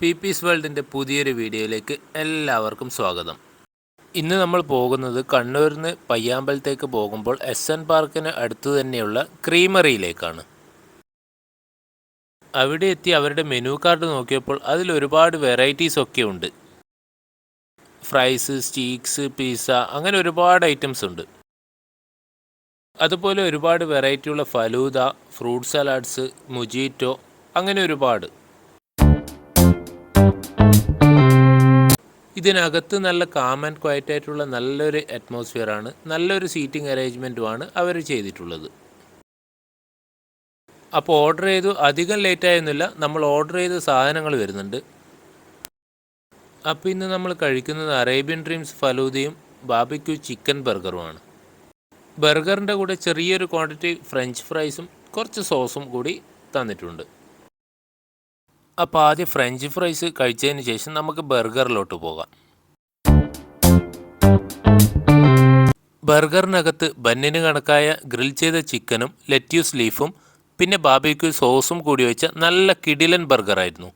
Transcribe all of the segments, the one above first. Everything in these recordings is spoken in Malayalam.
പീപ്പീസ് വേൾഡിൻ്റെ പുതിയൊരു വീഡിയോയിലേക്ക് എല്ലാവർക്കും സ്വാഗതം. ഇന്ന് നമ്മൾ പോകുന്നത് കണ്ണൂരിൽ നിന്ന് പയ്യാമ്പലത്തേക്ക് പോകുമ്പോൾ SN പാർക്കിന് അടുത്തു തന്നെയുള്ള ക്രീമറിയിലേക്കാണ്. അവിടെ എത്തി അവരുടെ മെനു കാർഡ് നോക്കിയപ്പോൾ അതിൽ ഒരുപാട് വെറൈറ്റീസ് ഒക്കെ ഉണ്ട്. ഫ്രൈസ്, സ്റ്റീക്സ്, പിസ്സ, അങ്ങനെ ഒരുപാട് ഐറ്റംസ് ഉണ്ട്. അതുപോലെ ഒരുപാട് വെറൈറ്റിയുള്ള ഫലൂദ, ഫ്രൂട്ട് സലാഡ്സ്, മുജീറ്റോ, അങ്ങനെ ഒരുപാട്. ഇതിനകത്ത് നല്ല കാം ആൻഡ് ക്വയറ്റ് ആയിട്ടുള്ള നല്ലൊരു അറ്റ്മോസ്ഫിയറാണ്, നല്ലൊരു സീറ്റിംഗ് അറേഞ്ച്മെൻറ്റുമാണ് അവർ ചെയ്തിട്ടുള്ളത്. അപ്പോൾ ഓർഡർ ചെയ്തു, അധികം ലേറ്റ് ആയിരുന്നില്ല. നമ്മൾ ഓർഡർ ചെയ്ത സാധനങ്ങൾ വരുന്നുണ്ട്. അപ്പോൾ ഇന്ന് നമ്മൾ കഴിക്കുന്നത് അറേബ്യൻ ഡ്രീംസ് ഫലൂദയും ബാബിക്യൂ ചിക്കൻ ബർഗറുമാണ്. ബർഗറിൻ്റെ കൂടെ ചെറിയൊരു ക്വാണ്ടിറ്റി ഫ്രഞ്ച് ഫ്രൈസും കുറച്ച് സോസും കൂടി തന്നിട്ടുണ്ട്. അപ്പോൾ ആദ്യം ഫ്രഞ്ച് ഫ്രൈസ് കഴിച്ചതിന് ശേഷം നമുക്ക് ബർഗറിലോട്ട് പോകാം. ബർഗറിനകത്ത് ബന്നിന് കണക്കായ ഗ്രിൽ ചെയ്ത ചിക്കനും ലെറ്റ്യൂസ് ലീഫും പിന്നെ ബാർബിക്യൂ സോസും കൂടി വെച്ച നല്ല കിടിലൻ ബർഗറായിരുന്നു.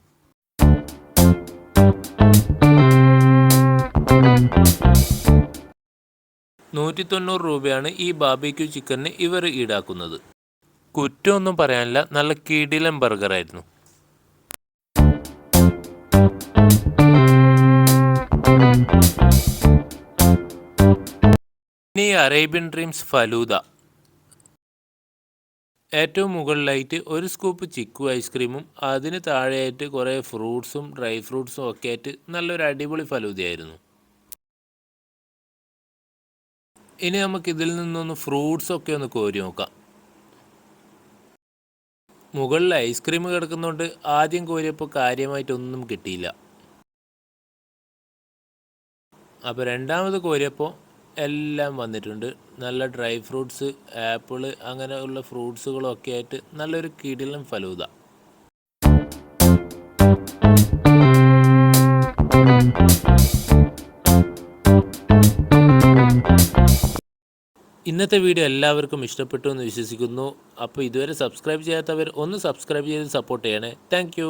₹190 ഈ ബാർബിക്യൂ ചിക്കനിന് ഇവർ ഈടാക്കുന്നത്. കുറ്റമൊന്നും പറയാനില്ല, നല്ല കിടിലൻ ബർഗറായിരുന്നു. ഇനി അറേബ്യൻ ഡ്രീംസ് ഫലൂദ. ഏറ്റവും മുകളിലായിട്ട് ഒരു സ്കൂപ്പ് ചിക്കു ഐസ്ക്രീമും അതിന് താഴെയായിട്ട് കുറേ ഫ്രൂട്ട്സും ഡ്രൈ ഫ്രൂട്ട്സും ഒക്കെ ആയിട്ട് നല്ലൊരു അടിപൊളി ഫലൂദയായിരുന്നു. ഇനി നമുക്കിതിൽ നിന്നൊന്ന് ഫ്രൂട്ട്സ് ഒക്കെ ഒന്ന് കോരി നോക്കാം. മുകളിൽ ഐസ്ക്രീം കിടക്കുന്നതുകൊണ്ട് ആദ്യം കോരിയപ്പോൾ കാര്യമായിട്ടൊന്നും കിട്ടിയില്ല. അപ്പോൾ രണ്ടാമത് കോരിയപ്പോൾ എല്ലാം വന്നിട്ടുണ്ട്. നല്ല ഡ്രൈ ഫ്രൂട്ട്സ്, ആപ്പിള്, അങ്ങനെയുള്ള ഫ്രൂട്ട്സുകളൊക്കെ ആയിട്ട് നല്ലൊരു കിടിലൻ ഫലൂദ. ഇന്നത്തെ വീഡിയോ എല്ലാവർക്കും ഇഷ്ടപ്പെട്ടു എന്ന് വിശ്വസിക്കുന്നു. അപ്പോൾ ഇതുവരെ സബ്സ്ക്രൈബ് ചെയ്യാത്തവർ ഒന്ന് സബ്സ്ക്രൈബ് ചെയ്ത് സപ്പോർട്ട് ചെയ്യണേ. താങ്ക്